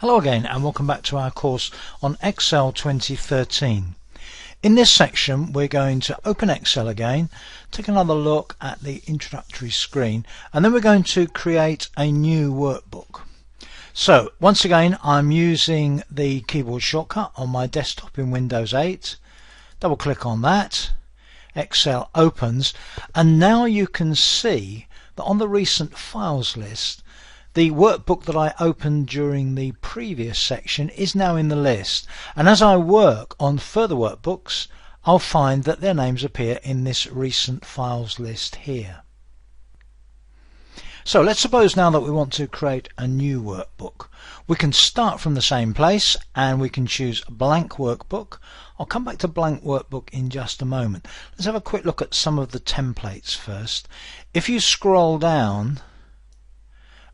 Hello again and welcome back to our course on Excel 2013. In this section we're going to open Excel again, take another look at the introductory screen, and then we're going to create a new workbook. So once again I'm using the keyboard shortcut on my desktop in Windows 8. Double click on that, Excel opens, and now you can see that on the recent files list the workbook that I opened during the previous section is now in the list, and as I work on further workbooks I'll find that their names appear in this recent files list here. So let's suppose now that we want to create a new workbook. We can start from the same place and we can choose blank workbook. I'll come back to blank workbook in just a moment. Let's have a quick look at some of the templates first. If you scroll down,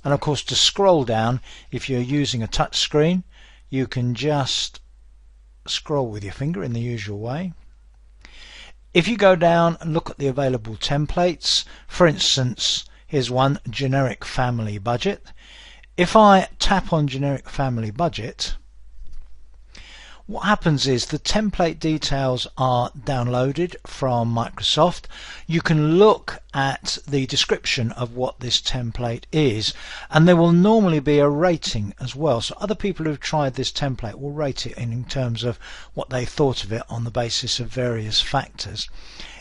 and of course to scroll down, if you're using a touch screen, you can just scroll with your finger in the usual way. If you go down and look at the available templates, for instance, here's one, generic family budget. If I tap on generic family budget, what happens is the template details are downloaded from Microsoft. You can look at the description of what this template is, and there will normally be a rating as well. So other people who've tried this template will rate it in terms of what they thought of it on the basis of various factors.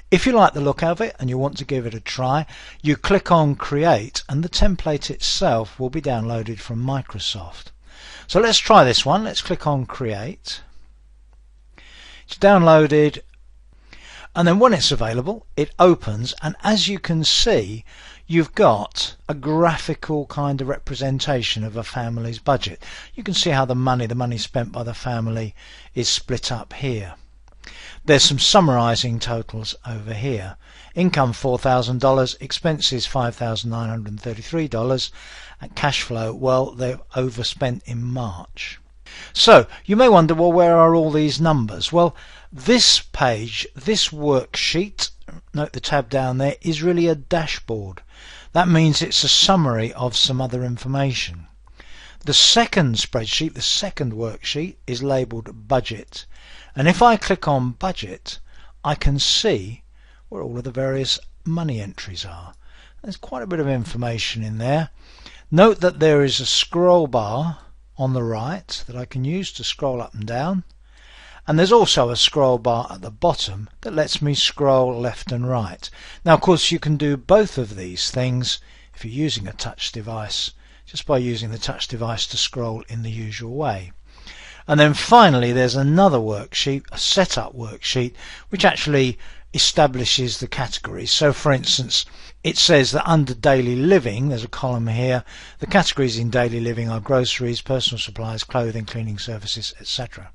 If you like the look of it and you want to give it a try, you click on Create and the template itself will be downloaded from Microsoft. So let's try this one. Let's click on Create. It's downloaded, and then when it's available it opens, and as you can see you've got a graphical kind of representation of a family's budget. You can see how the money spent by the family is split up here. There's some summarizing totals over here. Income $4,000, expenses $5,933, and cash flow, well, they've overspent in March. So you may wonder, well, where are all these numbers? Well, this page, this worksheet, note the tab down there, is really a dashboard. That means it's a summary of some other information. The second spreadsheet, the second worksheet, is labeled budget, and if I click on budget I can see where all of the various money entries are. There's quite a bit of information in there. Note that there is a scroll bar on the right that I can use to scroll up and down, and there's also a scroll bar at the bottom that lets me scroll left and right. Now of course you can do both of these things if you're using a touch device, just by using the touch device to scroll in the usual way. And then finally there's another worksheet, a setup worksheet, which actually establishes the categories. So for instance, it says that under daily living, there's a column here, the categories in daily living are groceries, personal supplies, clothing, cleaning services, etc.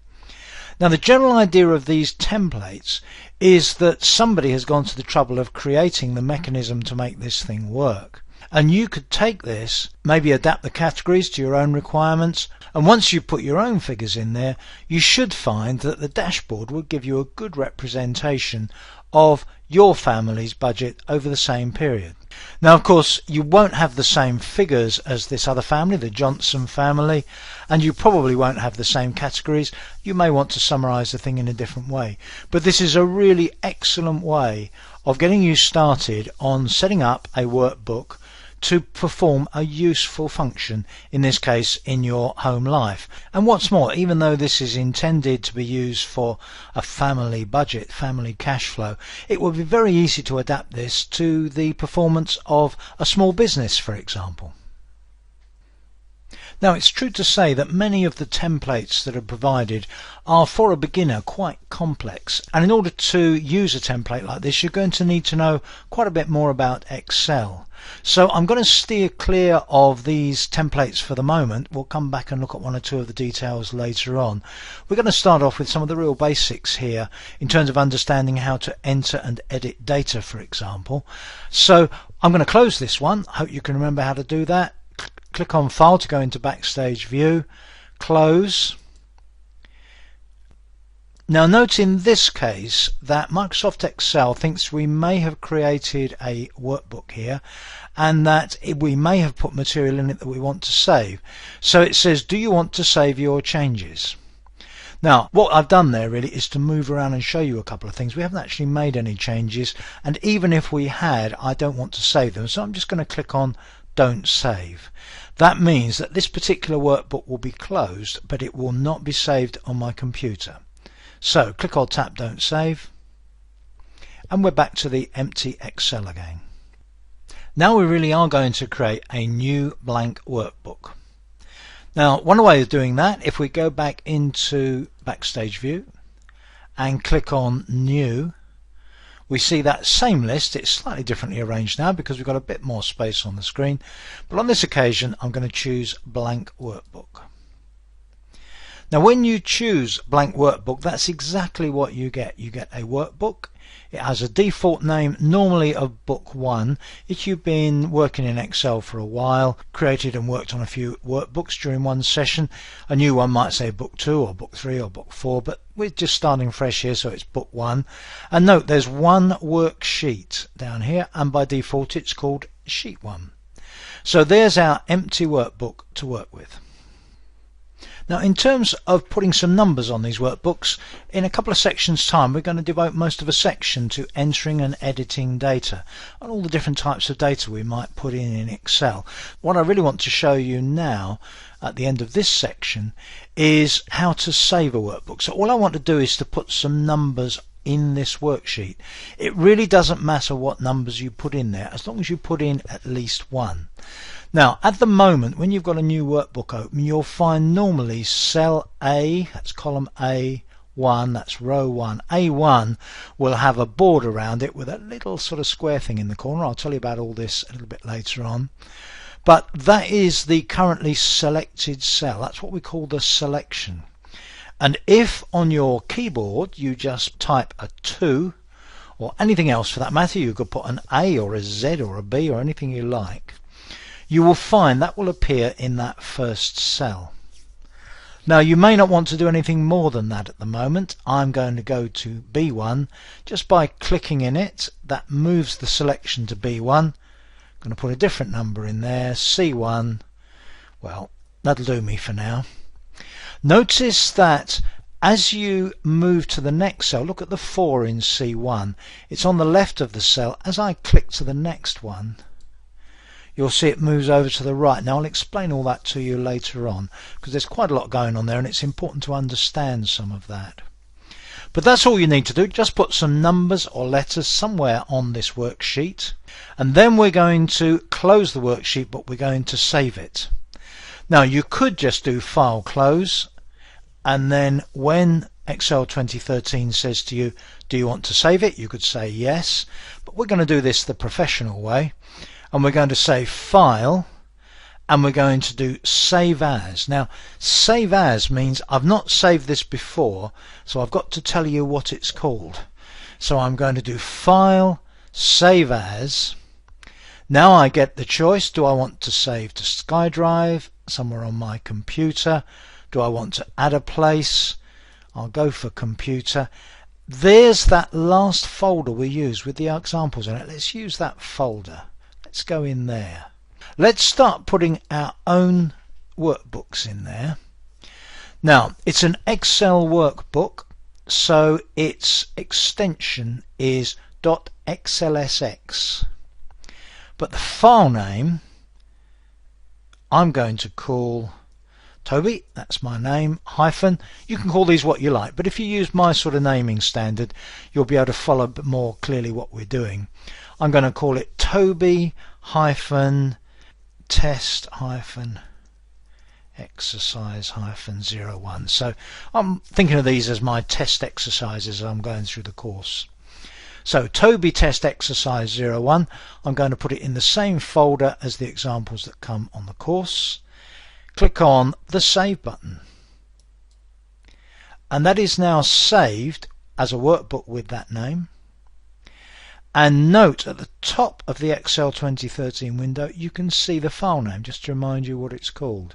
Now the general idea of these templates is that somebody has gone to the trouble of creating the mechanism to make this thing work. And you could take this, maybe adapt the categories to your own requirements, and once you put your own figures in there, you should find that the dashboard will give you a good representation of your family's budget over the same period. Now of course you won't have the same figures as this other family, the Johnson family, and you probably won't have the same categories. You may want to summarize the thing in a different way, but this is a really excellent way of getting you started on setting up a workbook to perform a useful function, in this case in your home life. And what's more, even though this is intended to be used for a family budget, family cash flow, it would be very easy to adapt this to the performance of a small business, for example. Now it's true to say that many of the templates that are provided are for a beginner quite complex, and in order to use a template like this you're going to need to know quite a bit more about Excel. So I'm going to steer clear of these templates for the moment. We'll come back and look at one or two of the details later on. We're going to start off with some of the real basics here in terms of understanding how to enter and edit data, for example. So I'm going to close this one. I hope you can remember how to do that. Click on File to go into Backstage View, close, Now note in this case that Microsoft Excel thinks we may have created a workbook here and that we may have put material in it that we want to save. So it says, do you want to save your changes? Now what I've done there really is to move around and show you a couple of things. We haven't actually made any changes, and even if we had, I don't want to save them, so I'm just going to click on Don't Save. That means that this particular workbook will be closed, but it will not be saved on my computer. So click or tap Don't Save, and we're back to the empty Excel again. Now we really are going to create a new blank workbook. Now one way of doing that, if we go back into Backstage View and click on New, we see that same list. It's slightly differently arranged now because we've got a bit more space on the screen, but on this occasion I'm going to choose Blank Workbook. Now when you choose Blank Workbook, that's exactly what you get. You get a workbook. It has a default name, normally of Book 1. If you've been working in Excel for a while, created and worked on a few workbooks during one session, a new one might say Book 2 or Book 3 or Book 4, but we're just starting fresh here, so it's Book 1. And note there's one worksheet down here, and by default it's called Sheet 1. So there's our empty workbook to work with. Now in terms of putting some numbers on these workbooks, in a couple of sections time we're going to devote most of a section to entering and editing data and all the different types of data we might put in Excel. What I really want to show you now at the end of this section is how to save a workbook. So all I want to do is to put some numbers in this worksheet. It really doesn't matter what numbers you put in there as long as you put in at least one. Now at the moment when you've got a new workbook open, you'll find normally cell A, that's column A1, that's row 1, A1 will have a border around it with a little sort of square thing in the corner. I'll tell you about all this a little bit later on. But that is the currently selected cell. That's what we call the selection. And if on your keyboard you just type a 2 or anything else for that matter, you could put an A or a Z or a B or anything you like, you will find that will appear in that first cell. Now you may not want to do anything more than that at the moment. I'm going to go to B1. Just by clicking in it, that moves the selection to B1. I'm going to put a different number in there, C1. Well, that'll do me for now. Notice that as you move to the next cell, look at the 4 in C1. It's on the left of the cell. As I click to the next one, you'll see it moves over to the right. Now I'll explain all that to you later on because there's quite a lot going on there and it's important to understand some of that. But that's all you need to do. Just put some numbers or letters somewhere on this worksheet, and then we're going to close the worksheet, but we're going to save it. Now you could just do File, Close, and then when Excel 2013 says to you, do you want to save it? You could say yes, but we're going to do this the professional way. And we're going to say File, and we're going to do Save As. Now Save As means I've not saved this before, so I've got to tell you what it's called. So I'm going to do File, Save As. Now I get the choice. Do I want to save to SkyDrive, somewhere on my computer? Do I want to add a place? I'll go for computer. There's that last folder we used with the examples in it. Let's use that folder. Let's go in there. Let's start putting our own workbooks in there. Now it's an Excel workbook, so its extension is .xlsx, but the file name I'm going to call Toby, that's my name, hyphen. You can call these what you like, but if you use my sort of naming standard you'll be able to follow more clearly what we're doing. I'm going to call it Toby hyphen test hyphen exercise hyphen 01. So I'm thinking of these as my test exercises as I'm going through the course. So Toby test exercise 01, I'm going to put it in the same folder as the examples that come on the course. Click on the Save button, and that is now saved as a workbook with that name. And note at the top of the Excel 2013 window you can see the file name, just to remind you what it's called.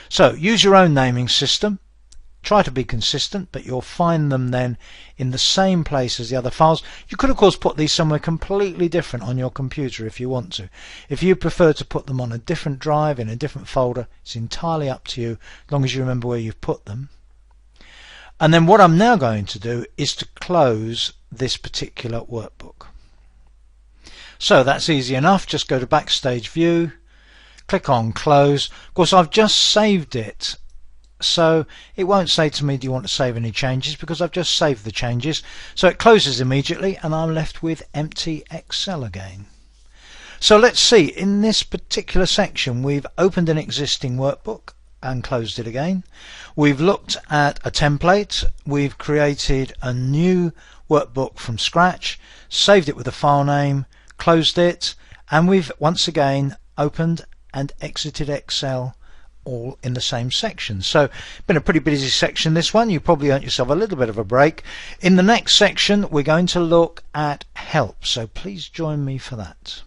So use your own naming system, try to be consistent, but you'll find them then in the same place as the other files. You could of course put these somewhere completely different on your computer if you want to. If you prefer to put them on a different drive in a different folder, it's entirely up to you, as long as you remember where you've put them. And then what I'm now going to do is to close this particular workbook. So that's easy enough. Just go to Backstage View, click on Close. Of course, I've just saved it, so it won't say to me, do you want to save any changes, because I've just saved the changes. So it closes immediately and I'm left with empty Excel again. So let's see, in this particular section we've opened an existing workbook and closed it again. We've looked at a template, we've created a new workbook from scratch, saved it with a file name, closed it, and we've once again opened and exited Excel all in the same section. So been a pretty busy section, this one. You probably earned yourself a little bit of a break. In the next section we're going to look at help, so please join me for that.